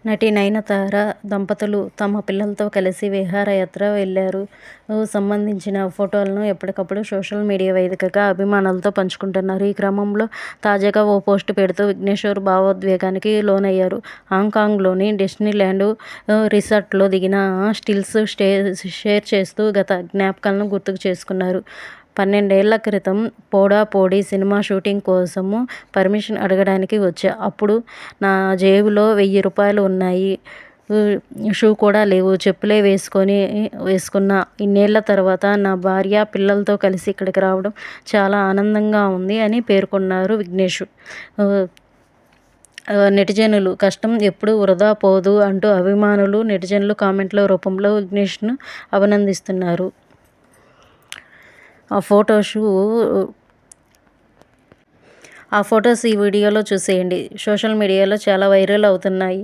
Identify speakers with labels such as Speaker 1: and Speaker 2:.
Speaker 1: నటి నయనతార దంపతులు తమ పిల్లలతో కలిసి విహారయాత్ర వెళ్లారు. సంబంధించిన ఫోటోలను ఎప్పటికప్పుడు సోషల్ మీడియా వేదికగా అభిమానులతో పంచుకుంటున్నారు. ఈ క్రమంలో తాజాగా ఓ పోస్ట్ పెడుతూ విఘ్నేశ్వర్ భావోద్వేగానికి లోనయ్యారు. హాంకాంగ్లోని డిస్నీల్యాండ్ రిసార్ట్లో దిగిన స్టిల్స్ షేర్ చేస్తూ గత జ్ఞాపకాలను గుర్తుకు చేసుకున్నారు. 12 ఏళ్ల క్రితం 'పోడా పోడీ' సినిమా షూటింగ్ కోసం పర్మిషన్ అడగడానికి వచ్చా. అప్పుడు నా జేబులో ₹1000 ఉన్నాయి. షూ కూడా లేవు. చెప్పులే వేసుకున్నా. ఇన్నేళ్ల తర్వాత నా భార్య, పిల్లలతో కలిసి ఇక్కడికి రావడం చాలా ఆనందంగా ఉంది అని పేర్కొన్నారు విఘ్నేష్. నెటిజనులు కష్టం ఎప్పుడూ వృధా పోదు అంటూ అభిమానులు, నెటిజన్లు కామెంట్ల రూపంలో విఘ్నేష్ను అభినందిస్తున్నారు. ఆ ఫొటోస్ ఈ వీడియోలో చూసేయండి. సోషల్ మీడియాలో చాలా వైరల్ అవుతున్నాయి.